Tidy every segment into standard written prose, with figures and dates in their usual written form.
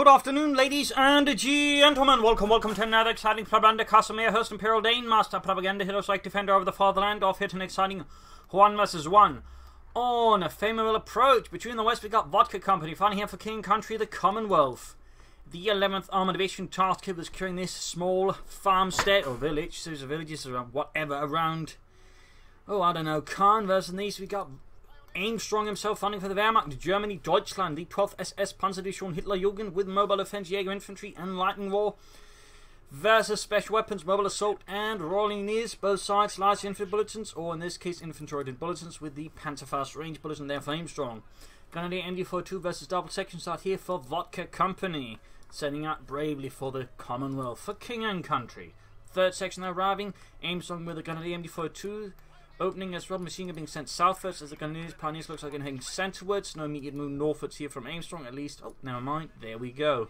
afternoon, ladies and gentlemen. Welcome to another exciting Propagandacaster. May your host, Imperial Dane, Master Propaganda Hero, like defender of the fatherland, off hit an exciting 1 vs 1 on a Faymonville Approach. Between the west, we got VodkaCompany fighting here for King Country, the Commonwealth. The 11th Armoured Division tasked with securing this small farmstead or village, series of villages around whatever around. Oh, I don't know. Khan versus these. We got Aimstrong himself fighting for the Wehrmacht, Germany, Deutschland, the 12th SS Panzerdivision Hitlerjugend with mobile offense, Jaeger Infantry and Lightning War versus special weapons, mobile assault and rolling knees. Both sides large infantry bulletins, or in this case infantry bulletins with the Panzerfaust range bulletin there for Aimstrong. Grenadier MD42 versus double section start here for VodkaCompany, setting up bravely for the Commonwealth, for King and Country. Third section arriving, Aimstrong with the Grenadier MD42. Opening as well, machine gun being sent southwards as the Grenadiers Pioneers looks like they're heading centrewards. No immediate move northwards here from Aimstrong, at least. Oh, never mind. There we go.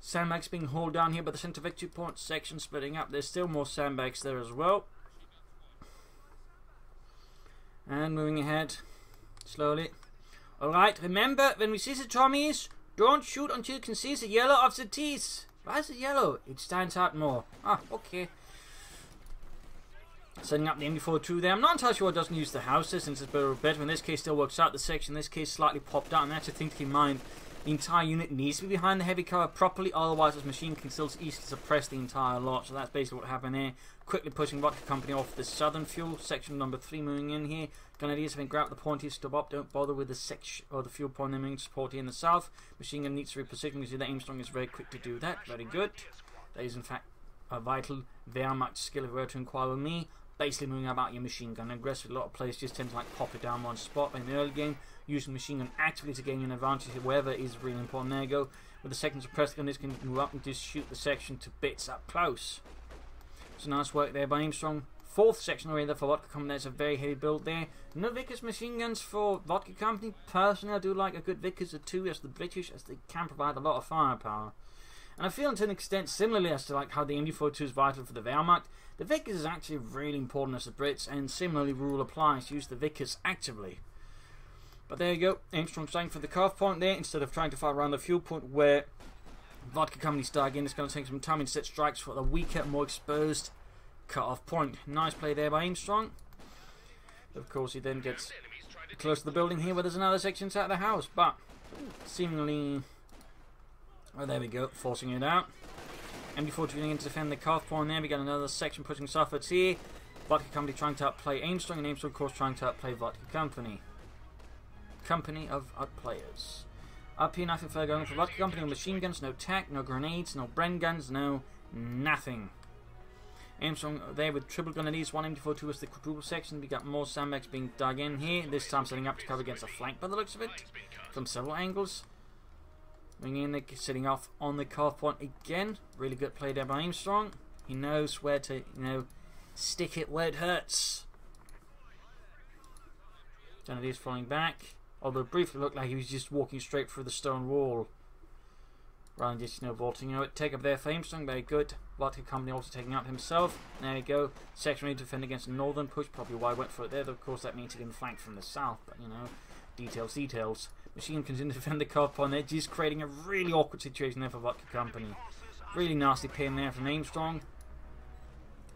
Sandbags being hauled down here by the centre victory point section splitting up. There's still more sandbags there as well. And moving ahead slowly. Alright, remember, when we see the Tommies, don't shoot until you can see the yellow of the teeth. Why is it yellow? It stands out more. Ah, okay. Setting up the MD42 there. I'm not entirely sure it doesn't use the houses since it's better. In this case, still works out. The section in this case slightly popped out, and that's a thing to keep in mind. The entire unit needs to be behind the heavy cover properly, otherwise this machine can still easily suppress the entire lot. So that's basically what happened there. Quickly pushing VodkaCompany off the southern fuel. Section number 3 moving in here. Grenadiers have been grabbed the point here, stop up, don't bother with the section or the fuel point they're moving support here in the south. Machine gun needs to reposition. You see that Aimstrong is very quick to do that. Very good. That is in fact a vital Wehrmacht skill if you were to inquire with me. Basically moving about your machine gun aggressive. A lot of players just tend to like pop it down one spot in the early game, using machine gun actively to gain an advantage wherever is really important. There you go. With the second suppressed gun, this can move up and just shoot the section to bits up close. So nice work there by Aimstrong. Fourth section already there for VodkaCompany. There's a very heavy build there. No Vickers machine guns for VodkaCompany. Personally, I do like a good Vickers or two as the British, as they can provide a lot of firepower. And I feel to an extent similarly as to like how the MD42 is vital for the Wehrmacht. The Vickers is actually really important as the Brits, and similarly rule applies. Use the Vickers actively. But there you go. Aimstrong starting for the cutoff point there instead of trying to fire around the fuel point where VodkaCompany start again. It's going to take some time and set strikes for the weaker, more exposed cutoff point. Nice play there by Aimstrong. Of course, he then gets close to the building here where there's another section inside the house, but seemingly. Oh, there we go, forcing it out. MD42 going in to defend the cutoff point there. We got another section pushing southwards here. VodkaCompany trying to outplay Aimstrong, and Aimstrong, of course, trying to outplay VodkaCompany. Company of outplayers. Up here, nothing further going for VodkaCompany. No machine guns, no tac, no grenades, no Bren guns, no nothing. Aimstrong there with triple grenadiers. One MD42 was the quadruple section. We got more sandbags being dug in here. This time setting up to cover against a flank by the looks of it, from several angles. Moving in there, sitting off on the cutoff point again. Really good play there by Aimstrong. He knows where to, stick it where it hurts. Grenadiers falling back. Although it briefly looked like he was just walking straight through the stone wall, rather than just, vaulting over it. Take up there for Aimstrong, very good. VodkaCompany also taking out himself. There you go. Section ready to defend against a northern push. Probably why I went for it there. Though, of course, that means he can flank from the south. But, details. Machine continues to defend the cutoff point there, just creating a really awkward situation there for VodkaCompany. Really nasty pin there from Aimstrong.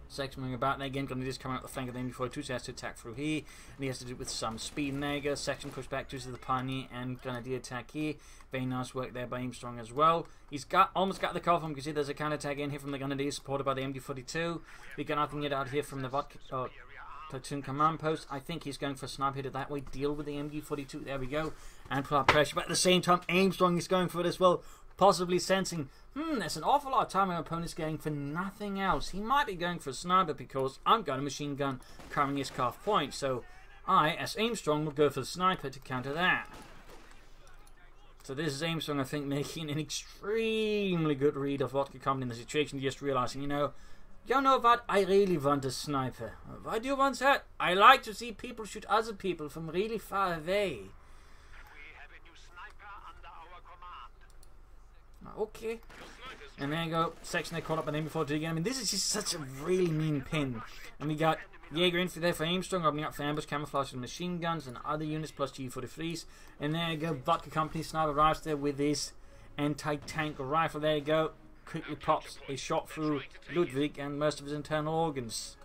Section moving about there again, going to just come out the flank of the MD42, so he has to attack through here, and he has to do it with some speed. And there you go, section pushed back to the Pioneer and Grenadier attack here. Very nice work there by Aimstrong as well. He's almost got the cutoff point. You can see there's a counter attack in here from the Grenadier, supported by the MD42. We got nothing yet out here from the platoon command post. I think he's going for a sniper hitter that way, deal with the MD42. There we go, and put up pressure. But at the same time, Aimstrong is going for it as well, possibly sensing, there's an awful lot of time my opponent's going for nothing else. He might be going for a sniper because I've got a machine gun covering his cutoff point. So I, as Aimstrong, will go for the sniper to counter that. So this is Aimstrong, I think, making an extremely good read of VodkaCompany in the situation, just realizing, you know what, I really want a sniper. Why do you want that? I like to see people shoot other people from really far away. Okay. And there you go. Section they caught up on MD42 again. I mean, this is just such a really mean pin. And we got Jaeger Infantry there for Aimstrong, opening up for ambush, camouflage with machine guns and other units plus G43s. And there you go. VodkaCompany sniper arrives there with his anti-tank rifle. There you go. Quickly pops a shot through Ludwig and most of his internal organs.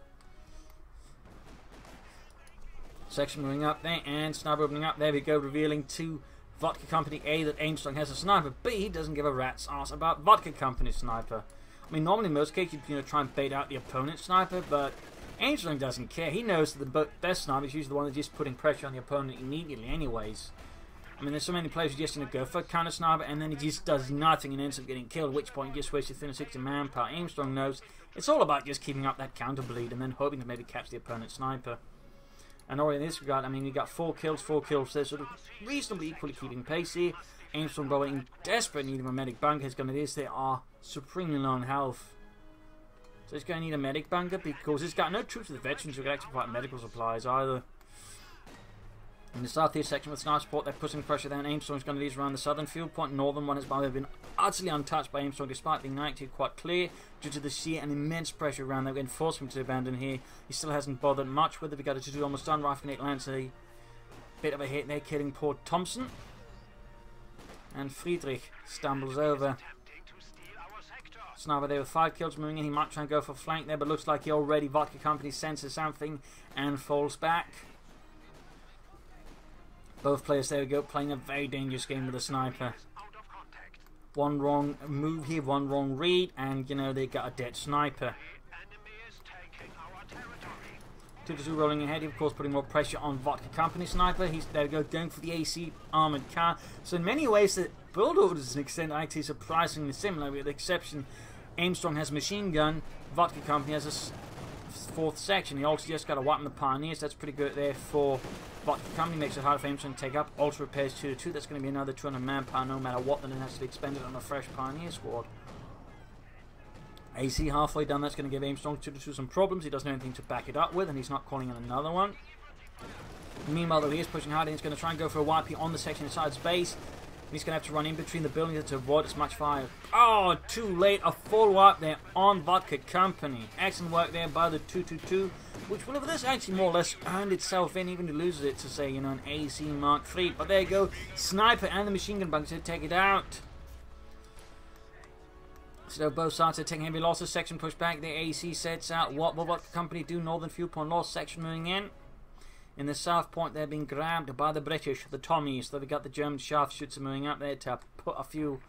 Section moving up there, and sniper opening up. There we go, revealing to VodkaCompany A that Aimstrong has a sniper. B doesn't give a rat's ass about VodkaCompany sniper. I mean, normally in most cases you'd try and bait out the opponent's sniper, but Aimstrong doesn't care. He knows that the best sniper is usually the one that's just putting pressure on the opponent immediately anyways. I mean, there's so many players who just go for a counter sniper and then he just does nothing and ends up getting killed, at which point he just wastes 360 manpower. Aimstrong knows it's all about just keeping up that counter bleed and then hoping to maybe catch the opponent's sniper. And already in this regard, I mean, we got 4 kills there, sort of reasonably equally keeping pace here. Aimstrong probably in desperate need of a medic bunker. He's going to this. They are supremely low on health. So he's going to need a medic bunker because he's got no troops with veterans who can actually provide medical supplies either. In the southeast section with sniper support, they're pushing pressure down. Aimstrong's going to these around the southern field point. Northern one has been utterly untouched by Aimstrong despite being 92 quite clear due to the sheer and immense pressure around that would force him to abandon here. He still hasn't bothered much with it. We got a 2-2 almost done. Rifle Nick lands a bit of a hit there, killing poor Thompson. And Friedrich stumbles over. Sniper there with 5 kills moving in. He might try and go for flank there, but looks like he already VodkaCompany senses something and falls back. Both players, there we go, playing a very dangerous game with a sniper. One wrong move here, one wrong read, and they got a dead sniper. 2-2 rolling ahead, of course, putting more pressure on VodkaCompany sniper. He's, there we go, going for the AC armoured car. So in many ways, the build orders to an extent are actually surprisingly similar, with the exception Aimstrong has a machine gun, VodkaCompany has a 4th section. He also just got a wipe on the Pioneers. That's pretty good there for VodkaCompany. Makes it hard for Aimstrong to take up. Ultra repairs 2-2. That's going to be another 200 manpower no matter what, then it has to be expended on a fresh Pioneer squad. AC halfway done. That's going to give Aimstrong 2-2 some problems. He doesn't have anything to back it up with, and he's not calling in another one. Meanwhile, though, he is pushing hard, and he's going to try and go for a wipe here on the section inside space. He's going to have to run in between the buildings to avoid as much fire. Oh, too late. A full wipe there on VodkaCompany. Excellent work there by the 2-2-2, which will have this actually more or less earned itself in, even to lose it to, say, an AC Mark III. But there you go. Sniper and the machine gun bunker to take it out. So both sides are taking heavy losses. Section pushed back. The AC sets out. What will VodkaCompany do? Northern field point lost. Section moving in. In the south point, they're being grabbed by the British, the Tommies. So we got the German sharpshooters moving up there to put a few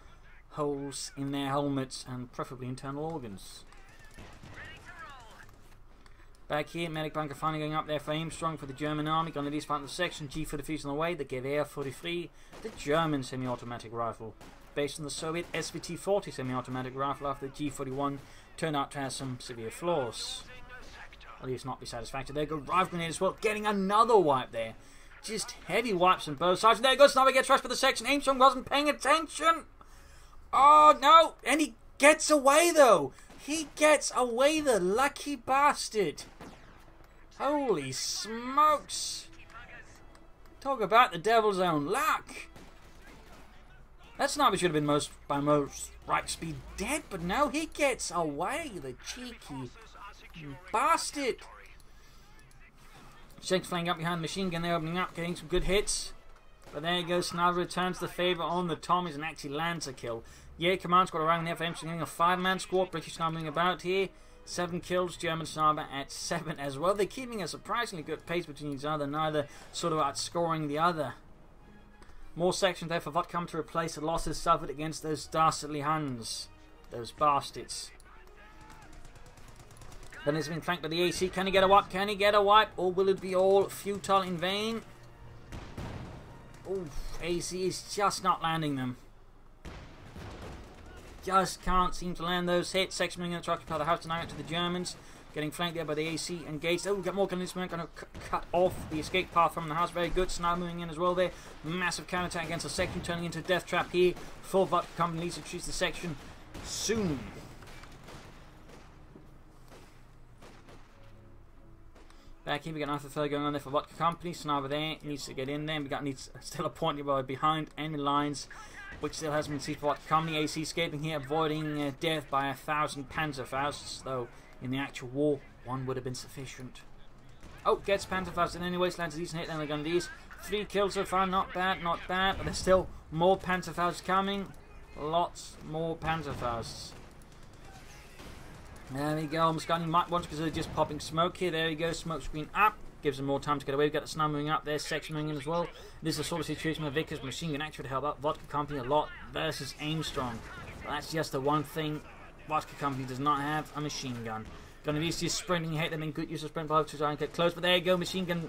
holes in their helmets and preferably internal organs. Back here, medic bunker finally going up there for Aimstrong for the German army. Going to these part of the section. G for defeat on the way. The Gewehr 43, the German semi-automatic rifle, based on the Soviet SVT-40 semi-automatic rifle after the G41 turned out to have some severe flaws. At least not be satisfactory. There go rifle grenade as well, getting another wipe there. Just heavy wipes on both sides. There goes sniper, gets rushed for the section. Aimstrong wasn't paying attention. Oh no, and he gets away though. He gets away, the lucky bastard. Holy smokes. Talk about the devil's own luck. That sniper should have been by most right speed dead, but no, he gets away, the cheeky bastard. Shank's flying up behind the machine gun there, opening up, getting some good hits. But there you go, Sniper returns the favour on the Tommies and actually lands a kill. Yeah, command squad around there for Aimstrong, a 5-man squad. British sniping about here. 7 kills, German sniper at 7 as well. They're keeping a surprisingly good pace between each other, neither sort of outscoring the other. More sections there for VodkaCompany to replace the losses suffered against those dastardly Huns. Those bastards. Then it's been flanked by the AC. Can he get a wipe? Can he get a wipe? Or will it be all futile in vain? Oof, AC is just not landing them. Just can't seem to land those hits. Section moving in to occupy the house tonight to the Germans. Getting flanked there by the AC engaged. Oh, we've got more guns. Going to cut off the escape path from the house. Very good. Sniper moving in as well there. Massive counterattack against the section, turning into a death trap here. Full VodkaCompany needs to retrieve the section soon. Back here, we got nothing further going on there for VodkaCompany. Sniper there needs to get in there. We got still a point by behind enemy lines, which still hasn't been seen for VodkaCompany. AC escaping here, avoiding death by 1,000 Panzerfausts, though in the actual war, one would have been sufficient. Oh, gets Panzerfaust in anyways, lands a decent hit, and they're these 3 kills so far, not bad, but there's still more Panzerfausts coming. Lots more Panzerfausts. There we go. I'm scanning Mike once because they're just popping smoke here. There we go. Smoke screen up. Gives them more time to get away. We've got the sniper moving up there. Section moving in as well. This is the sort of situation where Vickers machine gun actually help out VodkaCompany a lot versus Aimstrong. But that's just the one thing VodkaCompany does not have, a machine gun. Grenadiers just sprinting ahead. They've been good use of sprint to try and get close. But there you go. Machine gun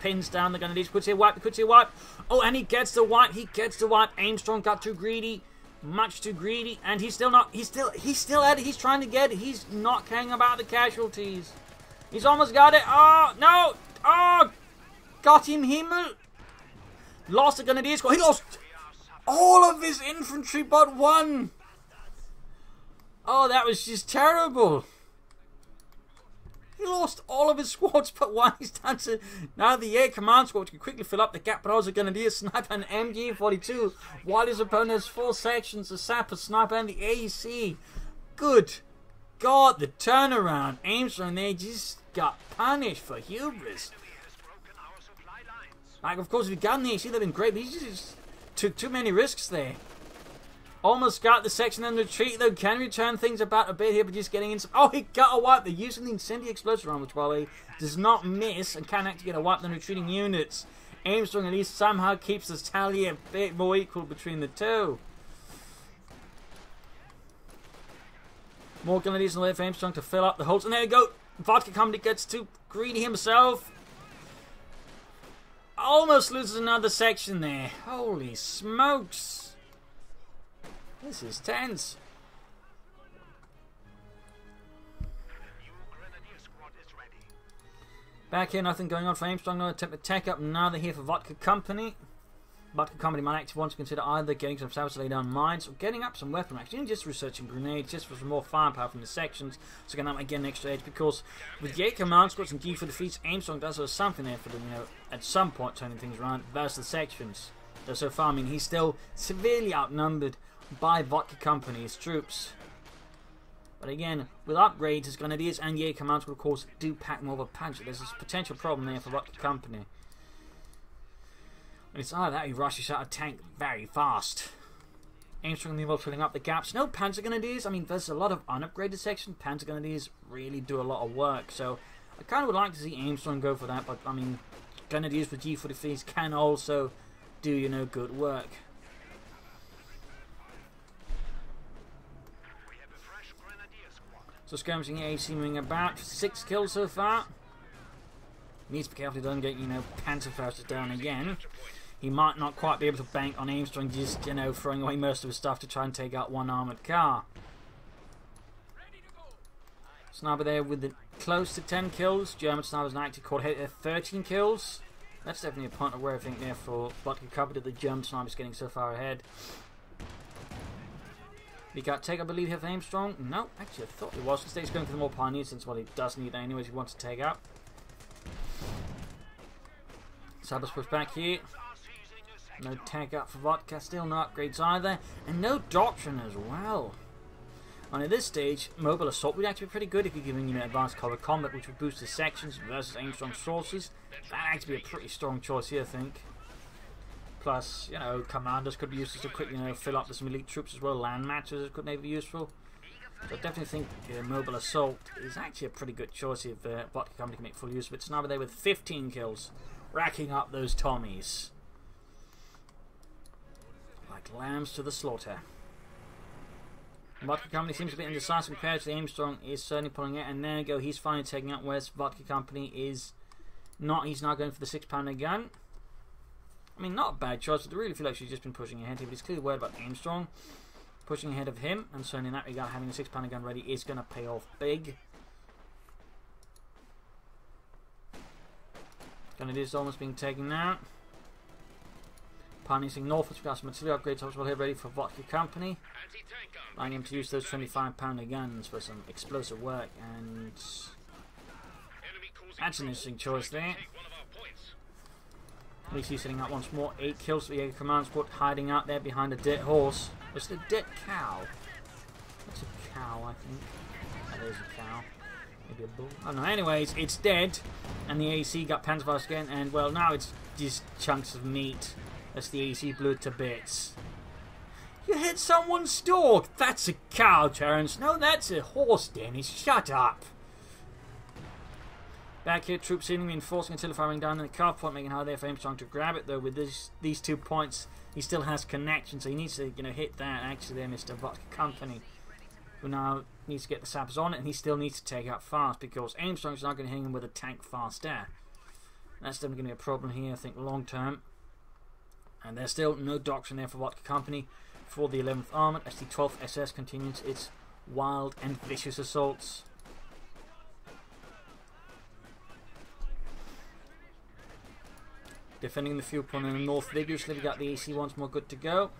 pins down the Grenadiers. Could see a wipe. Could see a wipe. Oh, and he gets the wipe. He gets the wipe. Aimstrong got too greedy. Much too greedy, and he's still not. He's still at it. He's trying to get it. He's not caring about the casualties. He's almost got it. Oh no! Oh, got him, Himmel. Lost the Grenadier squad. He lost all of his infantry but one. Oh, that was just terrible. He lost all of his squads but one. He's down to now the Jaeger command squad can quickly fill up the gap, but also Grenadier, sniper, and MG42, while his opponent has 4 sections, the sapper, sniper, and the AC. Good God, the turnaround. Aimstrong, they just got punished for hubris. Like, of course, if he got in the AC, they'd been great, but he just took too many risks there. Almost got the section and retreat, though. Can return things about a bit here, but just getting in some... Oh, he got a wipe. They're using the incendiary explosive round, which, by the way, does not miss and can actually get a wipe than retreating units. Aimstrong at least somehow keeps the tally a bit more equal between the two. More Grenadiers on the way for Aimstrong to fill up the holes. And there we go. VodkaCompany gets too greedy himself. Almost loses another section there. Holy smokes. This is tense. Back here, nothing going on for Aimstrong. No attempt to tech up. Now they're here for VodkaCompany. VodkaCompany might actually want to consider either getting some salvage to lay down mines or getting up some weapon action. Just researching grenades, just for some more firepower from the sections. So again, that might get an extra edge because with Jaeger command squads and G for defeats, Aimstrong does have something there for them, you know, at some point turning things around versus the sections. Though so far, I mean, he's still severely outnumbered by VodkaCompany's troops. But again, with upgrades, his Grenadiers and Jaeger command squad, of course, do pack more of a punch. There's this potential problem there for VodkaCompany. And it's either that he rushes out a tank very fast. Aimstrong meanwhile filling up the gaps. No Panzer Grenadiers. I mean, there's a lot of unupgraded sections. Panzer Grenadiers really do a lot of work. So I kind of would like to see Aimstrong go for that. But I mean, Grenadiers with G43s can also do, you know, good work. So skirmishing AC moving about. 6 kills so far. Needs to be careful he doesn't get, you know, Panzerfaust down again. He might not quite be able to bank on Aimstrong just, you know, throwing away most of his stuff to try and take out one armoured car. Sniper there with the close to 10 kills. German snipers now actually caught hit at 13 kills. That's definitely a point of where I think there for VodkaCompany that the German snipers getting so far ahead. We got take, I believe, here for Aimstrong. No, actually, I thought it was. He's going for the more pioneers since, well, he does need that anyways. He wants to take out. Sabers push back here. No tag up for Vodka. Still no upgrades either. And no doctrine as well. And at this stage, mobile assault would actually be pretty good if you're giving, you know, advanced cover combat, which would boost his sections versus Aimstrong sources. That'd actually be a pretty strong choice here, I think. Plus, you know, commanders could be used to quickly, you know, fill up with some elite troops as well. Land matches could maybe be useful. So I definitely think mobile assault is actually a pretty good choice if VodkaCompany can make full use of it. Sniper there with 15 kills, racking up those Tommies like lambs to the slaughter. VodkaCompany seems a bit indecisive compared to the Aimstrong. Is certainly pulling it, and there you go. He's finally taking out whereas VodkaCompany is not. He's now going for the 6-pounder gun. I mean, not a bad choice, but I really feel like she's just been pushing ahead here. But he's clearly worried about Aimstrong pushing ahead of him, and so in that regard, having a 6-pounder gun ready is going to pay off big. Grenadiers almost being taken out. Pioneering northwards, we've got some artillery upgrades as well here ready for VodkaCompany. Allowing him to use those 25-pounder guns for some explosive work, and that's an interesting choice there. At least he's sitting up once more. 8 kills for the Jaeger command squad, hiding out there behind a dead horse. It's a dead cow. That's a cow, I think. That is a cow. Maybe a bull. I don't know. Anyways, it's dead. And the AC got Panzerfaust again. And, well, now it's just chunks of meat. That's the AC blew it to bits. You hit someone's dog! That's a cow, Terrence. No, that's a horse, Dennis. Shut up! Back here, troops in, reinforcing until firing down in the car point, making it hard there for Aimstrong to grab it, though with these 2 points, he still has connection, so he needs to, hit that, actually there, Mr. VodkaCompany, who now needs to get the sappers on it, and he still needs to take out fast, because Aimstrong's not going to hang him with a tank fast there. That's definitely going to be a problem here, I think, long term. And there's still no doctrine there for VodkaCompany for the 11th Armoured, as the 12th SS continues its wild and vicious assaults. Defending the fuel point in the north vigorously. We got the AC once more good to go.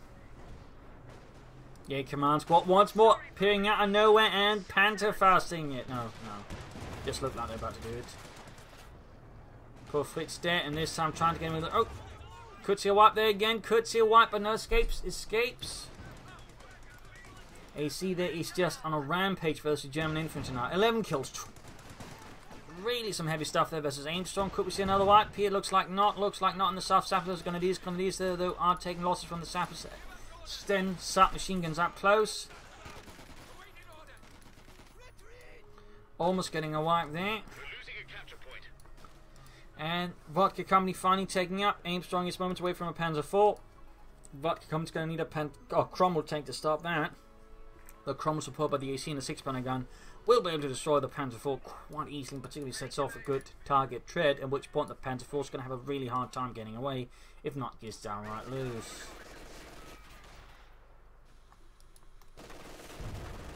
Yeah, command squad once more appearing out of nowhere and Panther fasting it. No. Just looked like they're about to do it. Poor Fritz there, and this time trying to get him with the... Oh! Could see a wipe there again. Could see a wipe, but no escapes. AC there is just on a rampage versus German infantry now. 11 kills. Really some heavy stuff there versus Aimstrong. Could we see another wipe here? Looks like not. And the South Sappers Grenadiers there, though, are taking losses from the Sappers. Sten Sap machine guns up close. Almost getting a wipe there. And VodkaCompany finally taking up. Aimstrong is moments away from a Panzer IV. VodkaCompany's going to need a Cromwell tank to stop that. The Cromwell supported by the AC and the 6-pounder gun will be able to destroy the Panzer IV quite easily, particularly sets off a good target tread, at which point the Panzer IV is going to have a really hard time getting away, if not just downright lose.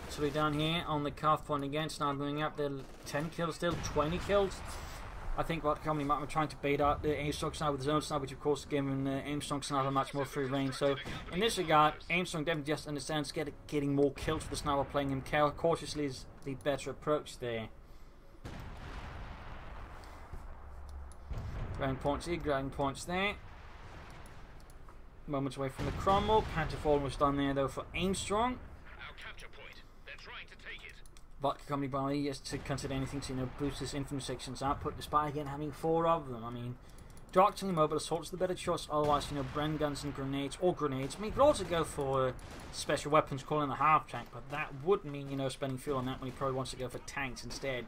So we're down here on the calf point again, so now moving up, they're 10 kills still, 20 kills. I think VodkaCompany might be trying to bait out the Aimstrong sniper with his own sniper, which of course giving Aimstrong sniper much more free range. So in this regard, Aimstrong definitely just understands getting more kills for the sniper, playing him cautiously is the better approach there. Ground points here, ground points there. Moments away from the Cromwell. Panther IV was done there though for Aimstrong. VodkaCompany by yes to consider anything to boost this infantry section's output, despite again having 4 of them. I mean, doctrinally mobile assaults the better choice. Otherwise, Bren guns and grenades or grenades. I mean, you could also go for special weapons, calling the half tank, but that would mean spending fuel on that when he probably wants to go for tanks instead.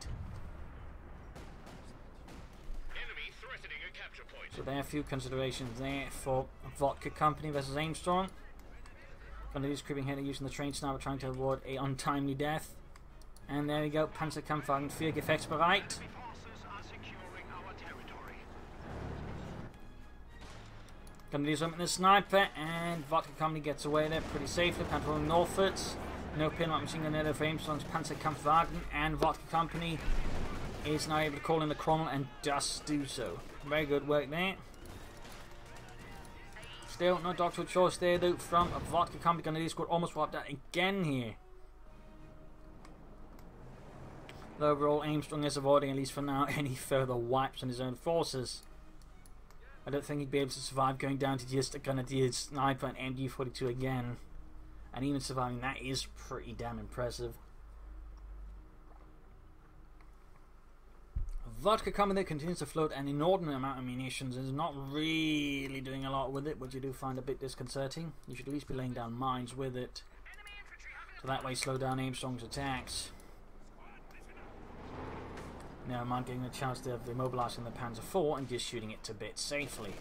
Enemy threatening a capture point. So there are a few considerations there for VodkaCompany versus Aimstrong. Grenadiers creeping ahead using the trained sniper, trying to avoid a untimely death. And there we go, Panzerkampfwagen 4 gefechtsbereit. Grenadiers up in the sniper, and VodkaCompany gets away there pretty safely. Panther northwards. No pinlock machine gun there for Aimstrong's Panzerkampfwagen, and VodkaCompany is now able to call in the Cromwell and does do so. Very good work there. Still no doctoral choice there though from VodkaCompany. Grenadiers scored almost wiped out again here. The overall Aimstrong is avoiding, at least for now, any further wipes on his own forces. I don't think he'd be able to survive going down to just a Grenadier sniper and MG42 again. And even surviving that is pretty damn impressive. VodkaCompany continues to float an inordinate amount of munitions and is not really doing a lot with it, which you do find a bit disconcerting. You should at least be laying down mines with it, so that way slow down Aimstrong's attacks. Never mind getting a chance to immobilising the Panzer IV and just shooting it to bits safely.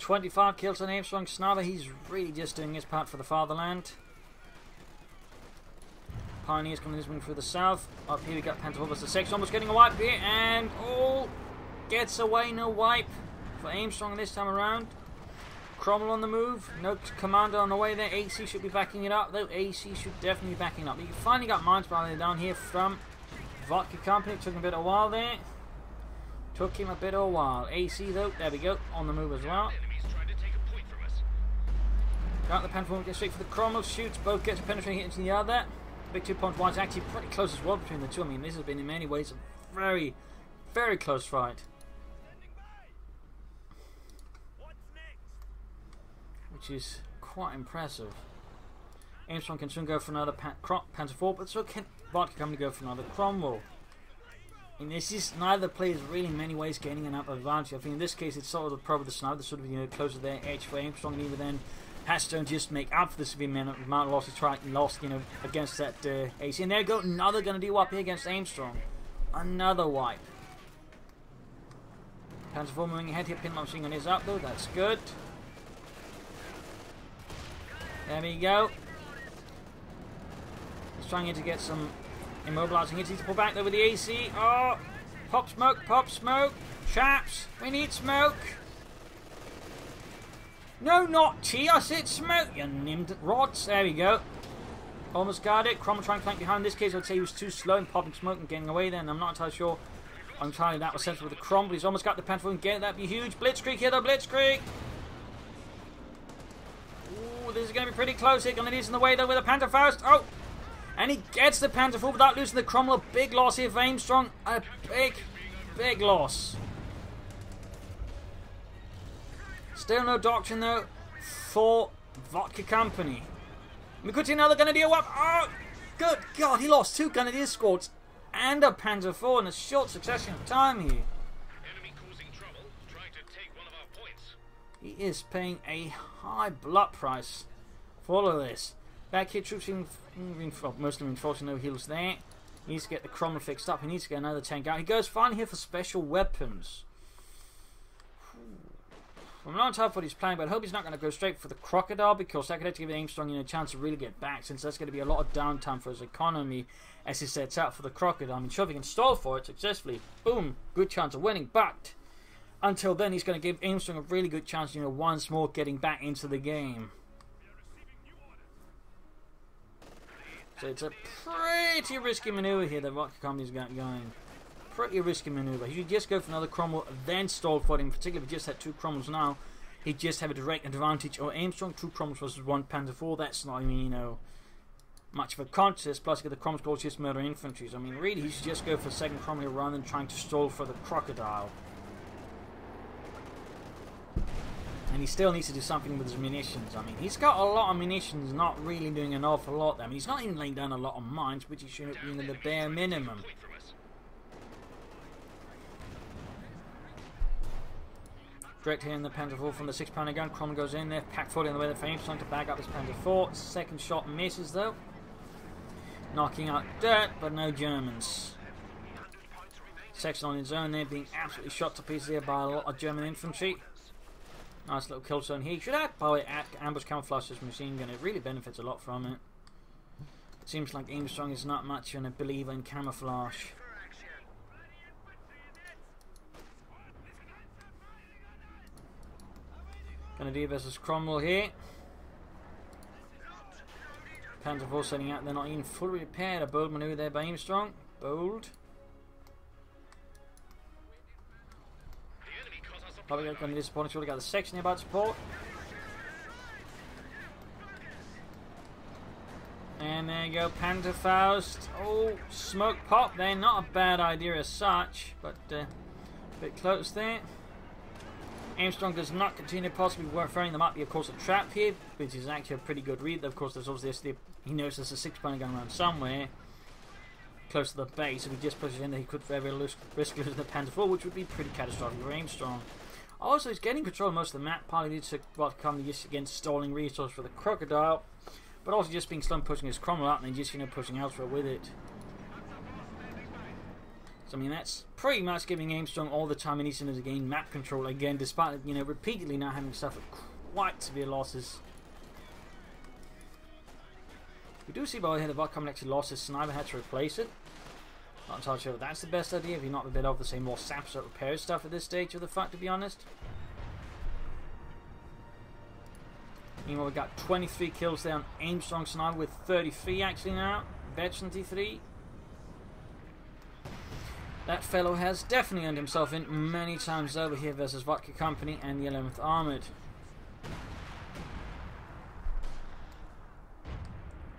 25 kills on Aimstrong sniper. He's really just doing his part for the fatherland. Pioneers coming this one through the south. Up here we got Panther IV versus 6. Almost getting a wipe here, and gets away. No wipe for Aimstrong this time around. Cromwell on the move. No commander on the way there. AC should be backing it up though. AC should definitely be backing up. You finally got mines piling down here from VodkaCompany. Took him a bit of a while there. AC though, there we go, on the move as well. Got the Panther, gets straight for the Cromwell, shoots, both gets penetrating into the other. Big 2 point wide, actually pretty close as well between the two. I mean, this has been in many ways a very, very close fight. Which is quite impressive. Aimstrong can soon go for another Panzer IV, but so can VodkaCompany go for another Cromwell. And this is neither player is really in many ways gaining an upper advantage. I think in this case it's sort of probably the sniper, the sort of closer their edge for Aimstrong, and even then has to just make up for the severe amount of losses lost, you know, against that AC. And there you go, another Grenadier up here against Aimstrong. Another wipe. Panzer IV moving ahead here, pinlock machine gun is up though, that's good. There we go. He's trying to get some immobilizing hits. He needs to pull back over the AC. Oh! Pop smoke, pop smoke. Chaps, we need smoke. No, not tea, I said smoke, you nimmed rods. There we go. Almost got it. Cromwell trying to flank behind. In this case, I would say he was too slow in popping smoke and getting away then. I'm not entirely sure. I'm trying that was sensible with the Cromwell. He's almost got the Panther and get it. That'd be huge. Blitzkrieg here, though. Blitzkrieg. Ooh, this is going to be pretty close here. Grenadiers in the way, though, with the Panther first. Oh! And he gets the Panther full without losing the Cromwell. Big loss here for Aimstrong. A big loss. Still no doctrine, though, for VodkaCompany. We could see another Grenadier up. Oh! Good God, he lost 2 Grenadier squads and a Panzer IV in a short succession of time here. Enemy causing trouble, trying to take one of our points. He is paying a high blood price for all of this. Back here, troops mostly reinforcing, no heals there. He needs to get the Cromwell fixed up. He needs to get another tank out. He goes finally here for special weapons. I'm not entirely what he's playing, but I hope he's not going to go straight for the Crocodile, because that could actually give Aimstrong, you know, a chance to really get back, since that's going to be a lot of downtime for his economy as he sets out for the Crocodile. I mean, sure, if he can stall for it successfully, boom, good chance of winning, but until then, he's going to give Aimstrong a really good chance, you know, once more getting back into the game. So it's a pretty risky maneuver here that VodkaCompany's got going. Pretty risky maneuver. He should just go for another Cromwell, then stall for him. Particularly if he just had 2 Cromwells now, he'd just have a direct advantage. Or Aimstrong, 2 Cromwells versus 1 Panzer IV. That's not, I mean, you know, much of a contest. Plus, get the Cromwells goals just murder infantry. So, I mean, really, he should just go for a second Cromwell rather than trying to stall for the Crocodile. And he still needs to do something with his munitions. I mean, he's got a lot of munitions, not really doing an awful lot there. I mean, he's not even laying down a lot of mines, which he should be doing the bare minimum. Direct here in the Panzer IV from the 6-pounder gun. Cromwell goes in there. Pack 40 on the way to Faymonville to back up his Panzer IV. Second shot misses though. Knocking out dirt, but no Germans. Section on his own there, being absolutely shot to pieces here by a lot of German infantry. Nice little kill zone here. He should have, by the way, ambush camouflage his machine gun. It really benefits a lot from it. It seems like Aimstrong is not much of a believer in camouflage. Grenadier versus Cromwell here. Panzer IV setting out. They're not even fully repaired. A bold maneuver there by Aimstrong. Bold. Probably going to be disappointing. Surely got the section here about support. And there you go. Panzer Faust. Oh, smoke pop there. Not a bad idea as such, but a bit close there. Aimstrong does not continue possibly referring there might be, of course, a trap here, which is actually a pretty good read. Of course, there's obviously he knows there's a 6-pounder gun around somewhere close to the base. If he just pushes in there, he could very risk losing the Panzer IV, which would be pretty catastrophic for Aimstrong. Also, he's getting control of most of the map, partly due to VodkaCompany just against stalling resources for the Crocodile, but also just being slow and pushing his Cromwell up and then just, you know, pushing elsewhere with it. So, I mean, that's pretty much giving Aimstrong all the time he needs to gain map control again, despite, you know, repeatedly now having suffered quite severe losses. We do see by the way the VodkaCompany actually lost his sniper, had to replace it. Not entirely sure if that's the best idea, if you're not a bit of the same more saps that repair stuff at this stage of the fight, to be honest. Meanwhile, we got 23 kills there on Aimstrong sniper with 33 actually now. Veteran T3. That fellow has definitely earned himself in many times over here versus VodkaCompany and the 11th Armoured.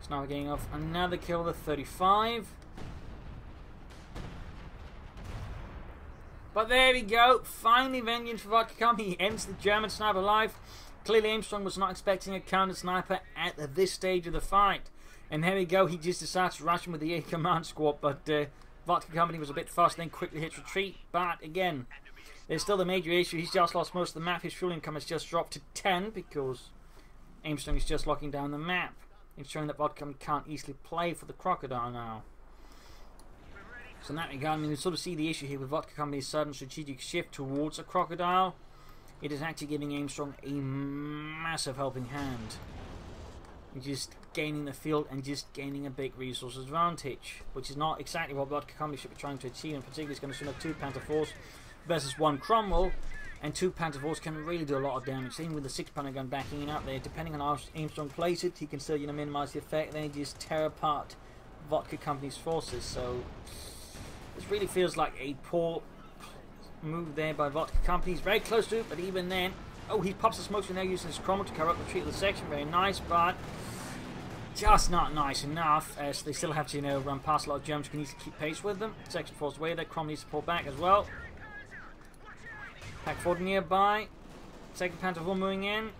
So now we're getting off another kill with 35. But there we go. Finally vengeance for VodkaCompany. He ends the German sniper alive. Clearly Aimstrong was not expecting a counter sniper at this stage of the fight. And there we go. He just decides to rush him with the A command squad. But VodkaCompany was a bit fast, then quickly hits retreat. But again, there's still the major issue. He's just lost most of the map. His fuel income has just dropped to 10 because Aimstrong is just locking down the map, ensuring that VodkaCompany can't easily play for the Crocodile now. So in that regard, I mean, we sort of see the issue here with VodkaCompany's sudden strategic shift towards the Crocodile. It is actually giving Aimstrong a massive helping hand. Just gaining the field and just gaining a big resource advantage, which is not exactly what VodkaCompany should be trying to achieve. In particular, it's going to soon have 2 Panther IVs versus 1 Cromwell, and 2 Panther IVs can really do a lot of damage. Even with the 6-pounder gun backing it up there, depending on how Aimstrong plays it, he can still minimise the effect. Then he just tear apart VodkaCompany's forces. So this really feels like a poor move there by VodkaCompany. He's very close to it, but even then, oh, he pops the smoke screen there using his Cromwell to cover up the retreat of the section. Very nice, but just not nice enough, as they still have to, run past a lot of Germans who can easily keep pace with them. Section forced away there. Cromwell needs to pull back as well. Pack 40 nearby. 2nd Panther IV moving in.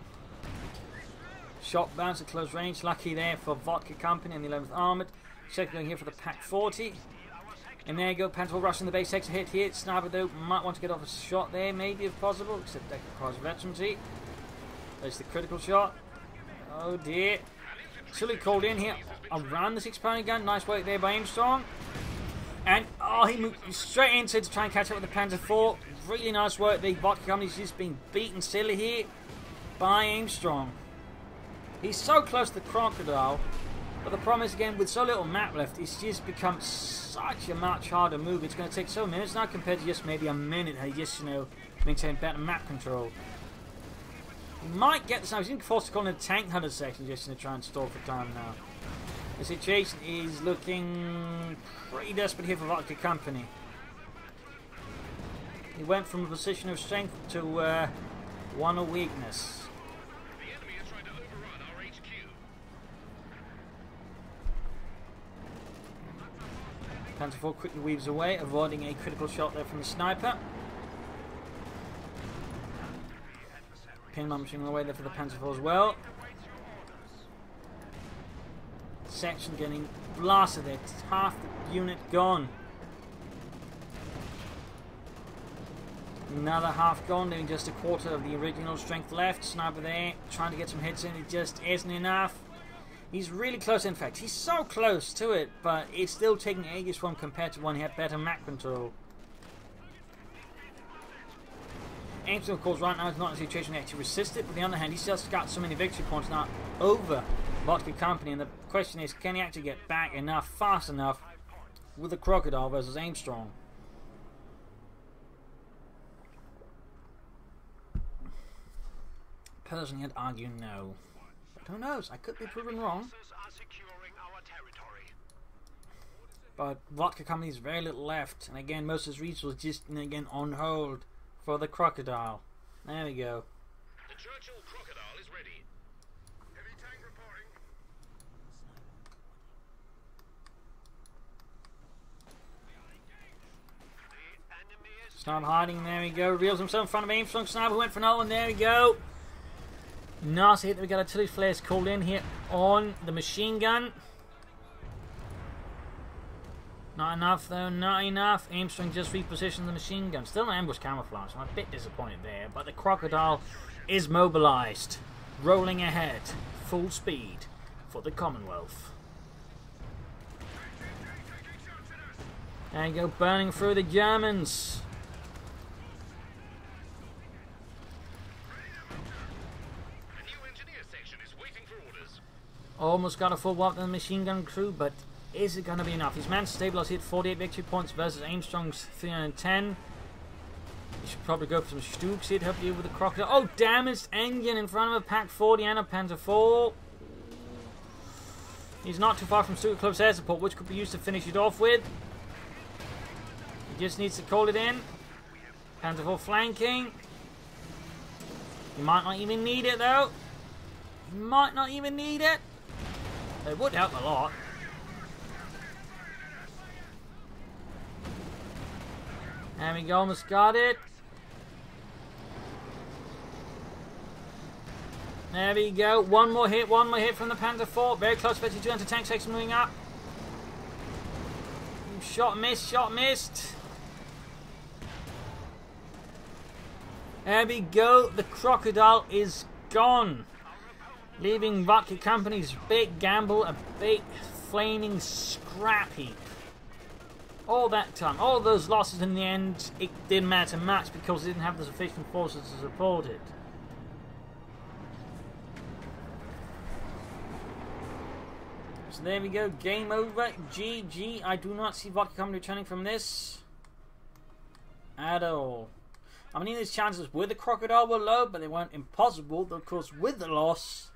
Shot bounce at close range. Lucky there for VodkaCompany and the 11th Armoured. Second going here for the Pack 40. And there you go, Panther IV rushing the base. Takes a hit here. Sniper though might want to get off a shot there, maybe if possible. Except that requires veterancy. There's the critical shot. Oh dear. Chilly called in here around the 6-pounder gun. Nice work there by Aimstrong. And oh, he moved straight into it to try and catch up with the Panther IV. Really nice work. The VodkaCompany's just being beaten silly here by Aimstrong. He's so close to the Crocodile, but the problem is, again, with so little map left, it's just become such a much harder move. It's going to take so many minutes now compared to just maybe a minute. He just, maintain better map control. He might get this now. He's forced to call in a tank hunter section just to try and stall for time now. The situation is looking pretty desperate here for VodkaCompany. He went from a position of strength to one of weakness. The enemy is trying to overrun our HQ. Panther IV quickly weaves away, avoiding a critical shot there from the sniper. Pinman machine away there for the Panther IV as well. Section getting blasted there. It's half the unit gone. Another half gone, leaving just a quarter of the original strength left. Sniper there, trying to get some hits in. It just isn't enough. He's really close, in fact. He's so close to it, but it's still taking ages from compared to when he had better map control. Aimstrong, of course, right now is not in a situation to actually resist it, but on the other hand, he's just got so many victory points now over VodkaCompany, and the question is, can he actually get back enough, fast enough, with the Crocodile versus Aimstrong? Personally, I'd argue no. But who knows? I could be proven wrong. But VodkaCompany has very little left, and again, most of his resources just again on hold for the Crocodile. There we go. The Churchill Crocodile is ready. Heavy tank reporting. Sniper hiding, there we go. Reveals himself in front of Aimstrong. Sniper went for another one, there we go. Nasty hit. We got artillery flares called in here on the machine gun. Not enough though, not enough. Aimstrong just repositioned the machine gun. Still an ambush camouflage. I'm a bit disappointed there, but the Crocodile is mobilized, rolling ahead, full speed for the Commonwealth. There you go, burning through the Germans. Almost got a full wipe on the machine gun crew, but is it going to be enough? He's managed to stabilize here at 48 victory points versus Aimstrong's 310. He should probably go for some Stooks here to help you with the Crocodile. Oh, damaged engine in front of a Pack 40 and a Panther IV. He's not too far from Stuart Close air support, which could be used to finish it off with. He just needs to call it in. Panther IV flanking. He might not even need it though. He might not even need it. It would help a lot. There we go, almost got it. There we go. One more hit from the Panther IV. Very close, 52 anti-tank section moving up. Shot missed. There we go. The Crocodile is gone. Leaving VodkaCompany's big gamble a big flaming scrap heap. All that time, all those losses in the end, it didn't matter much because it didn't have the sufficient forces to support it. So there we go, game over, GG. I do not see VodkaCompany returning from this at all. I mean, these chances with the Crocodile were low, but they weren't impossible. Of course, with the loss,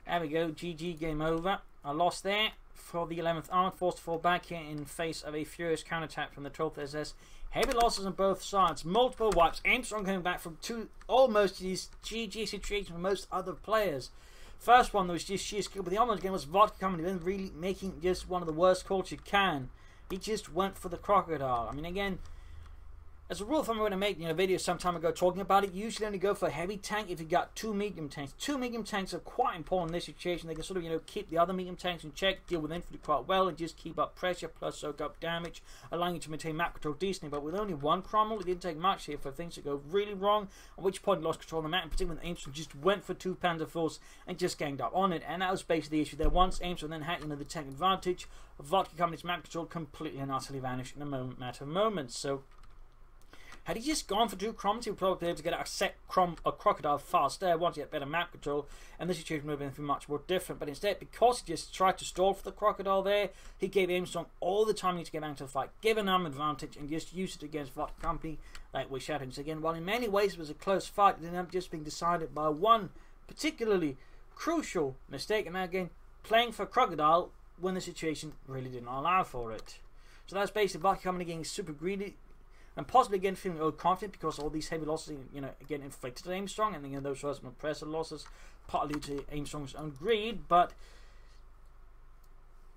there we go, GG, game over. A loss there for the 11th Armored Force to fall back here in face of a furious counterattack from the 12th SS. Heavy losses on both sides, multiple wipes. Aimstrong coming back from almost these GG situations for most other players. First one that was just sheer skill, but the onward game was VodkaCompany then really making just one of the worst calls you can. He just went for the Crocodile. I mean, again, as a rule of thumb, we're going to make videos some time ago talking about it. Usually only go for a heavy tank if you got 2 medium tanks. 2 medium tanks are quite important in this situation. They can sort of keep the other medium tanks in check, deal with infantry quite well, and just keep up pressure plus soak up damage, allowing you to maintain map control decently. But with only 1 Cromwell, it didn't take much here for things to go really wrong, at which point he lost control of the map, in particular when Aimstrong just went for 2 Panzer Force and just ganged up on it. And that was basically the issue there. Once Aimstrong then had the tank advantage, VodkaCompany's map control completely and utterly vanished in a matter of moments. So had he just gone for 2 Cromwells, he would probably be able to get a Crocodile faster once he had better map control, and the situation would have been much more different. But instead, because he just tried to stall for the Crocodile there, he gave Aimstrong all the time he needed to get back into the fight, give an arm advantage, and just used it against VodkaCompany like we're shouting. So again, while in many ways it was a close fight, it ended up just being decided by one particularly crucial mistake, and that again, playing for Crocodile when the situation really didn't allow for it. So that's basically VodkaCompany getting super greedy, and possibly again feeling overconfident because all these heavy losses, again inflicted on Aimstrong, and again those were some impressive losses, partly due to Aimstrong's own greed. But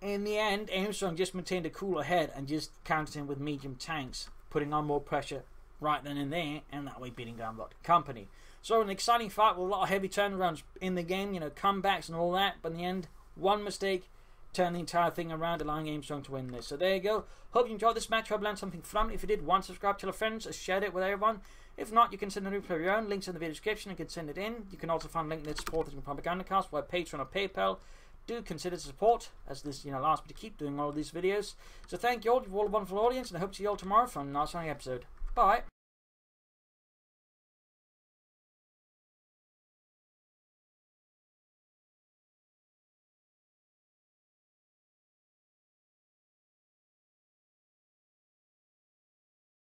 in the end, Aimstrong just maintained a cooler head and just countered him with medium tanks, putting on more pressure right then and there, and that way beating down VodkaCompany. So an exciting fight with a lot of heavy turnarounds in the game, comebacks and all that. But in the end, one mistake turn the entire thing around, allowing Aimstrong to win this. So there you go. Hope you enjoyed this match. Hope you learned something from it. If you did, subscribe, tell your friends, share it with everyone. If not, you can send a replay of your own. Links in the video description. You can send it in. You can also find a link that supports the Propagandacast via Patreon or PayPal. Do consider to support, as this allows me to keep doing all of these videos. So thank you all for all the wonderful audience, and I hope to see you all tomorrow for another episode. Bye.